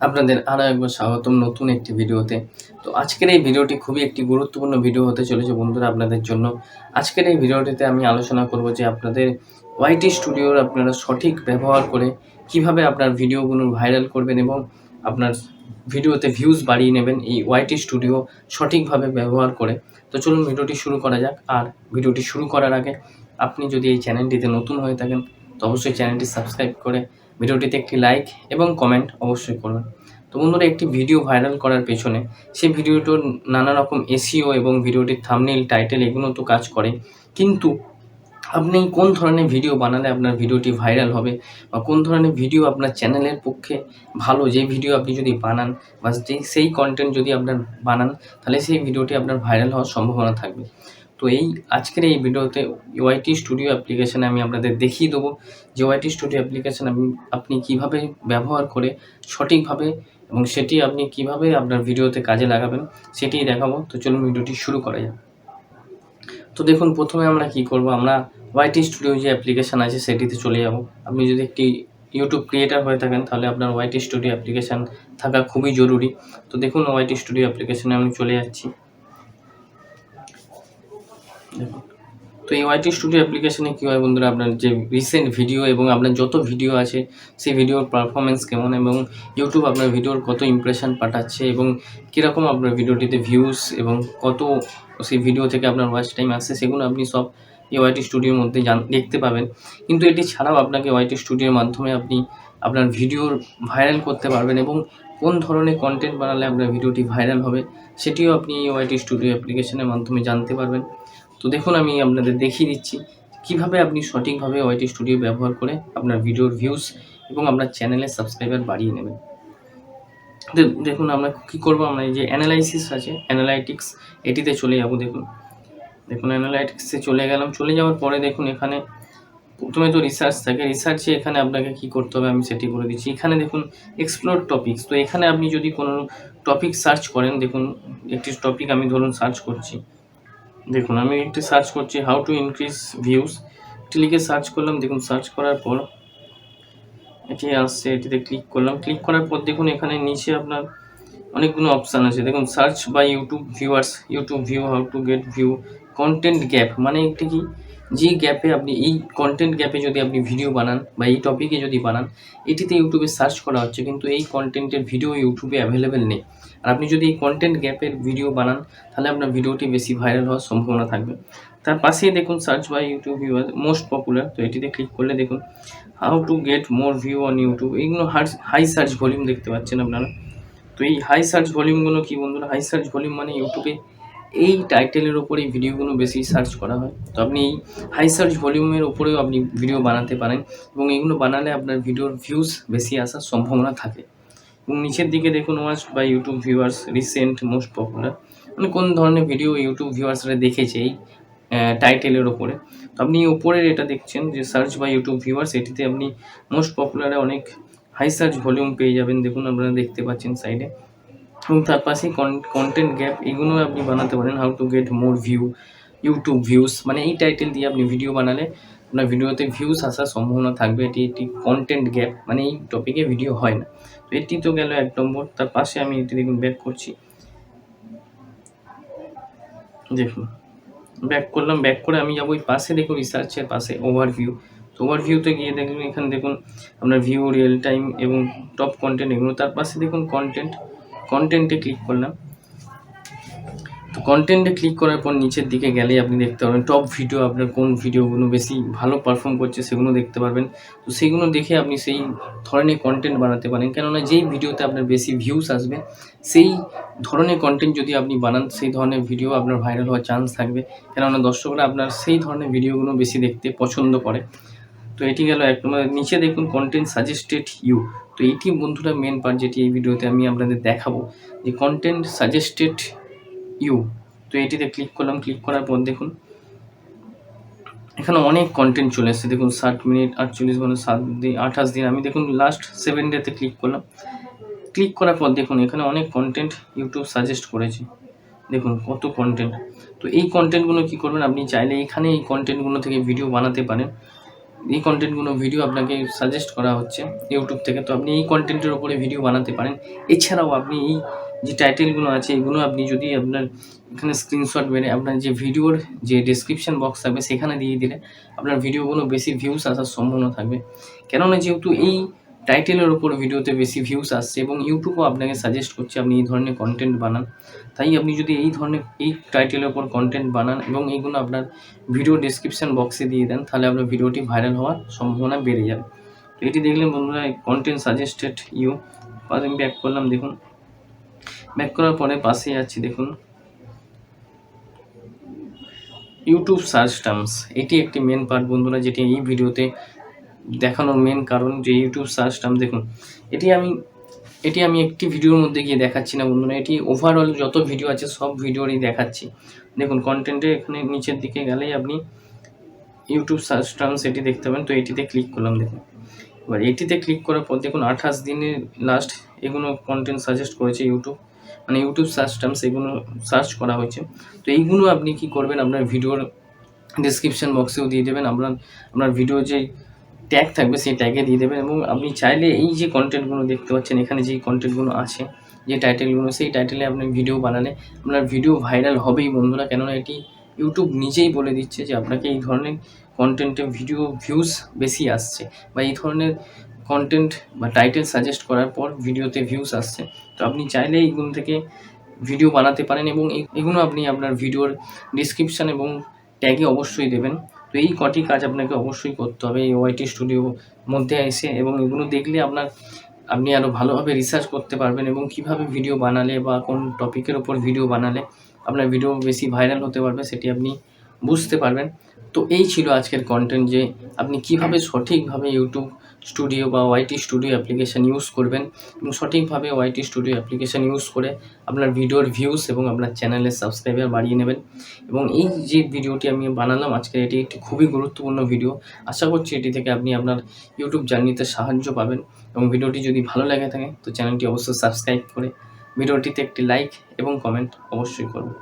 আপনাদের আরও একবার স্বাগতম নতুন একটি ভিডিওতে। তো আজকের এই ভিডিওটি খুবই একটি গুরুত্বপূর্ণ ভিডিও হতে চলেছে বন্ধুরা আপনাদের জন্য। আজকের এই ভিডিওটিতে আমি আলোচনা করব যে আপনাদের ওয়াইটি স্টুডিওর আপনারা সঠিক ব্যবহার করে কিভাবে আপনার ভিডিওগুলো ভাইরাল করবেন এবং আপনার ভিডিওতে ভিউজ বাড়িয়ে নেবেন এই ওয়াইটি স্টুডিও সঠিকভাবে ব্যবহার করে। তো চলুন ভিডিওটি শুরু করা যাক। আর ভিডিওটি শুরু করার আগে আপনি যদি এই চ্যানেলটিতে নতুন হয়ে থাকেন তো অবশ্যই চ্যানেলটি সাবস্ক্রাইব করে ভিডিওটিতে একটি লাইক এবং কমেন্ট অবশ্যই করবেন। তো বন্ধুরা, একটি ভিডিও ভাইরাল করার পেছনে সেই ভিডিওটির নানা রকম এসইও এবং ভিডিওটির থাম্বনেইল, টাইটেল এগুলো তো কাজ করে। কিন্তু আপনি কোন ধরনের ভিডিও বানালে আপনার ভিডিওটি ভাইরাল হবে বা কোন ধরনের ভিডিও আপনার চ্যানেলের পক্ষে ভালো, যে ভিডিও আপনি যদি বানান বা সেই কন্টেন্ট যদি আপনার বানান তাহলে সেই ভিডিওটি আপনার ভাইরাল হওয়ার সম্ভাবনা থাকবে। তো আজকের এই ভিডিওতে ওয়াইটি স্টুডিও অ্যাপ্লিকেশানে আমি আপনাদের দেখিয়ে দেবো যে ওয়াইটি স্টুডিও অ্যাপ্লিকেশান আপনি কীভাবে ব্যবহার করে সঠিকভাবে এবং সেটি আপনি কিভাবে আপনার ভিডিওতে কাজে লাগাবেন সেটিই দেখাবো। তো চলুন ভিডিওটি শুরু করা যাক। তো দেখুন, প্রথমে আমরা কি করব, আমরা ওয়াইটি স্টুডিও যে অ্যাপ্লিকেশান আছে সেটিতে চলে যাব। আপনি যদি একটি ইউটিউব ক্রিয়েটার হয়ে থাকেন তাহলে আপনার ওয়াইটি স্টুডিও অ্যাপ্লিকেশান থাকা খুবই জরুরি। তো দেখুন, ওয়াইটি স্টুডিও অ্যাপ্লিকেশানে আমি চলে যাচ্ছি। দেখুন, তো এই ওয়াইটি স্টুডিও অ্যাপ্লিকেশানে কী হয় বন্ধুরা, আপনার যে রিসেন্ট ভিডিও এবং আপনার যত ভিডিও আছে সেই ভিডিওর পারফরমেন্স কেমন এবং ইউটিউব আপনার ভিডিওর কত ইমপ্রেশন পাঠাচ্ছে এবং কীরকম আপনার ভিডিওটিতে ভিউজ এবং কত সেই ভিডিও থেকে আপনার ওয়াচ টাইম আসছে সেগুলো আপনি সব এই ওয়াইটি স্টুডিওর মধ্যে দেখতে পাবেন। কিন্তু এটি ছাড়াও আপনাকে ওয়াইটি স্টুডিওর মাধ্যমে আপনি আপনার ভিডিওর ভাইরাল করতে পারবেন এবং কোন ধরনের কন্টেন্ট বানালে আপনার ভিডিওটি ভাইরাল হবে সেটিও আপনি এই ওয়াইটি স্টুডিও অ্যাপ্লিকেশনের মাধ্যমে জানতে পারবেন। তো দেখুন, আমি আপনাদের দেখিয়ে দিচ্ছি কিভাবে আপনি সঠিকভাবে ওয়াইটি স্টুডিও ব্যবহার করে আপনার ভিডিওর ভিউজ এবং আপনার চ্যানেলের সাবস্ক্রাইবার বাড়িয়ে নেবেন। দেখুন, আমরা কী করব, আমরা এই যে অ্যানালাইসিস আছে, অ্যানালাইটিক্স, এটিতে চলে যাব। দেখুন অ্যানালাইটিক্সে চলে গেলাম। চলে যাওয়ার পরে দেখুন, এখানে প্রথমে তো রিসার্চ থাকে। রিসার্চে এখানে আপনাকে কী করতে হবে আমি সেটি করে দিচ্ছি। এখানে দেখুন এক্সপ্লোর টপিকস। তো এখানে আপনি যদি কোনো টপিক সার্চ করেন, দেখুন একটি টপিক আমি ধরুন সার্চ করছি। দেখুন, আমি একটু সার্চ করছি হাউ টু ইনক্রিজ ভিউজ, এটি লিখে সার্চ করলাম। দেখুন, সার্চ করার পর এটি আসছে, এটিতে ক্লিক করলাম। ক্লিক করার পর দেখুন এখানে নিচে আপনার অনেকগুলো অপশান আছে। দেখুন, search by YouTube viewers, YouTube view, how to get view, content gap, মানে একটি কি, যে গ্যাপে আপনি এই কন্টেন্ট গ্যাপে যদি আপনি ভিডিও বানান বা এই টপিকে যদি বানান, এটিতে ইউটিউবে সার্চ করা হচ্ছে কিন্তু এই কন্টেন্টের ভিডিও ইউটিউবে অ্যাভেলেবেল নেই। আর আপনি যদি এই কন্টেন্ট গ্যাপের ভিডিও বানান তাহলে আপনার ভিডিওটি বেশি ভাইরাল হওয়ার সম্ভাবনা থাকবে। তার পাশেই দেখুন search by YouTube viewer most popular, তো এটিতে ক্লিক করলে দেখুন how to get more view on YouTube, এইগুলো হাই সার্চ ভলিউম দেখতে পাচ্ছেন আপনারা। তো এই হাই সার্চ ভলিউমগুলো কি বন্ধুরা, হাই সার্চ ভলিউম মানে ইউটিউবে এই টাইটেলের ওপরে এই ভিডিওগুলো বেশি সার্চ করা হয়। তো আপনি এই হাই সার্চ ভলিউমের ওপরেও আপনি ভিডিও বানাতে পারেন এবং এগুলো বানালে আপনার ভিডিওর ভিউজ বেশি আসার সম্ভাবনা থাকে। এবং নিচের দিকে দেখুন watched by YouTube viewers, recent, most popular, মানে কোন ধরনের ভিডিও ইউটিউব ভিউয়ার্সরা দেখেছে এই টাইটেলের ওপরে। তো আপনি ওপরের এটা দেখছেন যে সার্চ বাই ইউটিউব ভিউয়ার্স, এটিতে আপনি মোস্ট পপুলারে অনেক হাই সার্চ ভলিউম পেয়ে যাবেন। দেখুন আপনারা দেখতে পাচ্ছেন সাইডে। এবং তার পাশেই কন্টেন্ট গ্যাপ, এগুলো আপনি বানাতে পারেন। How to get more view, YouTube views, মানে এই টাইটেল দিয়ে আপনি ভিডিও বানালে আপনার ভিডিওতে ভিউজ আসার সম্ভাবনা থাকবে। এটি একটি কন্টেন্ট গ্যাপ, মানে এই টপিকে ভিডিও হয় না। তো এটি তো গেল 1 নম্বর। তার পাশে আমি এটি দেখুন ব্যাক করছি। দেখুন ব্যাক করলাম, ব্যাক করে আমি যাবো ওই পাশে, দেখুন রিসার্চের পাশে ওভারভিউ। তো ওভারভিউতে গিয়ে দেখুন এখানে দেখুন আপনার ভিউ, রিয়েল টাইম এবং টপ কন্টেন্ট এগুলো। তার পাশে দেখুন কন্টেন্টে ক্লিক করলাম। তো কন্টেন্টে ক্লিক করার পর নিচের দিকে গেলেই আপনি দেখতে পারবেন টপ ভিডিও, আপনার কোন ভিডিওগুলো বেশি ভালো পারফর্ম করছে সেগুলো দেখতে পারবেন। তো সেগুলো দেখে আপনি সেই ধরনের কন্টেন্ট বানাতে পারেন, কেননা যেই ভিডিওতে আপনার বেশি ভিউস আসবে সেই ধরনের কন্টেন্ট যদি আপনি বানান সেই ধরনের ভিডিও আপনার ভাইরাল হওয়ার চান্স থাকবে, কেননা দর্শকরা আপনার সেই ধরনের ভিডিওগুলো বেশি দেখতে পছন্দ করে। তো এটি গেল এক নম্বর। নিচে দেখুন কন্টেন্ট সাজেস্টেড ইউ। তো এইটি বন্ধুরা মেন পার্ট, যেটি এই ভিডিওতে আমি আপনাদের দেখাবো, যে কন্টেন্ট সাজেস্টেড ইউ। তো এটিতে ক্লিক করলাম। ক্লিক করার পর দেখুন এখানে অনেক কন্টেন্ট চলে এসেছে। দেখুন 60 মিনিট, 48 ঘন্টা, 7 দিন, 28 দিন। আমি দেখুন লাস্ট 7 ডেতে ক্লিক করলাম। ক্লিক করার পর দেখুন এখানে অনেক কন্টেন্ট ইউটিউব সাজেস্ট করেছে। দেখুন কত কন্টেন্ট। তো এই কন্টেন্টগুলো কী করবেন, আপনি চাইলে এখানে এই কন্টেন্টগুলো থেকে ভিডিও বানাতে পারেন। এই কন্টেন্টগুলো ভিডিও আপনাকে সাজেস্ট করা হচ্ছে ইউটিউব থেকে, তো আপনি এই কন্টেন্টের উপরে ভিডিও বানাতে পারেন। এছাড়াও আপনি এই যে টাইটেলগুলো আছে এগুলো আপনি যদি আপনার এখানে স্ক্রিনশট মেরে আপনার যে ভিডিওর যে ডেসক্রিপশন বক্স থাকবে সেখানে দিয়ে দিলে আপনার ভিডিওগুলো বেশি ভিউস আসার সম্ভাবনা থাকবে। কেননা যেহেতু এই টাইটেলের ওপর ভিডিওতে বেশি ভিউস আসছে এবং ইউটিউবও আপনাকে সাজেস্ট করছে আপনি এই ধরনের কন্টেন্ট বানান, তাই আপনি যদি এই ধরনের এই টাইটেলের ওপর কন্টেন্ট বানান এবং এইগুলো আপনার ভিডিও ডেসক্রিপশন বক্সে দিয়ে দেন, তাহলে আপনার ভিডিওটি ভাইরাল হওয়ার সম্ভাবনা বেড়ে যাবে। তো এটি দেখলেন বন্ধুরা কন্টেন্ট সাজেস্টেড ইউ। আমি ব্যাক করলাম, দেখুন ব্যাক করার পরে পাশে যাচ্ছি, দেখুন ইউটিউব সার্চ টার্মস। এটি একটি মেন পার্ট বন্ধুরা, যেটি এই ভিডিওতে দেখানোর মেন কারণ যে ইউটিউব সার্চ টার্ম। দেখুন এটি আমি একটি ভিডিওর মধ্যে গিয়ে দেখাচ্ছি না বন্ধুরা, এটি ওভারঅল যত ভিডিও আছে সব ভিডিওরই দেখাচ্ছি। দেখুন কন্টেন্টে এখানে নিচের দিকে গেলেই আপনি ইউটিউব সার্চ টার্মস এটি দেখতে পাবেন। তো এটিতে ক্লিক করলাম, দেখুন এবার এটিতে ক্লিক করার পর দেখুন 28 দিনের লাস্ট এগুলো কন্টেন্ট সাজেস্ট করেছে ইউটিউব, মানে ইউটিউব সার্চ টার্মস এগুলো সার্চ করা হয়েছে। তো এইগুলো আপনি কি করবেন, আপনার ভিডিওর ডেসক্রিপশন বক্সেও দিয়ে দেবেন, আপনার ভিডিও যে ট্যাগ থাকবে সেই ট্যাগে দিয়ে দেবেন। এবং আপনি চাইলে এই যে কন্টেন্টগুলো দেখতে পাচ্ছেন এখানে যেই কন্টেন্টগুলো আছে, যে টাইটেলগুলো, সেই টাইটেলে আপনি ভিডিও বানালে আপনার ভিডিও ভাইরাল হবেই বন্ধুরা। কেননা এটি ইউটিউব নিজেই বলে দিচ্ছে যে আপনাকে এই ধরনের কন্টেন্টে ভিডিও ভিউজ বেশি আসছে, বা এই ধরনের কন্টেন্ট বা টাইটেল সাজেস্ট করার পর ভিডিওতে ভিউজ আসছে। তো আপনি চাইলে এইগুলো থেকে ভিডিও বানাতে পারেন এবং এগুলো আপনি আপনার ভিডিওর ডিসক্রিপশান এবং ট্যাগে অবশ্যই দেবেন। তো এই কটি কাজ আপনাকে অবশ্যই করতে হবে এই ওয়াইটি স্টুডিওর মধ্যে এসে, এবং এগুলো দেখলে আপনি আরও ভালোভাবে রিসার্চ করতে পারবেন এবং কিভাবে ভিডিও বানালে বা কোন টপিকের ওপর ভিডিও বানালে আপনার ভিডিও বেশি ভাইরাল হতে পারবে সেটি আপনি বুঝতে পারবেন। তো এই ছিল আজকের কন্টেন্ট, যে আপনি কিভাবে সঠিকভাবে ইউটিউব স্টুডিও বা ওয়াইটি স্টুডিও অ্যাপ্লিকেশান ইউজ করবেন এবং সঠিকভাবে ওয়াইটি স্টুডিও অ্যাপ্লিকেশান ইউজ করে আপনার ভিডিওর ভিউস এবং আপনার চ্যানেলের সাবস্ক্রাইবার বাড়িয়ে নেবেন। এবং এই যে ভিডিওটি আমি বানালাম আজকে, এটি একটি খুবই গুরুত্বপূর্ণ ভিডিও। আশা করছি এটি থেকে আপনি আপনার ইউটিউব জার্নিতে সাহায্য পাবেন। এবং ভিডিওটি যদি ভালো লেগে থাকে তো চ্যানেলটি অবশ্যই সাবস্ক্রাইব করে ভিডিওটিতে একটি লাইক এবং কমেন্ট অবশ্যই করুন।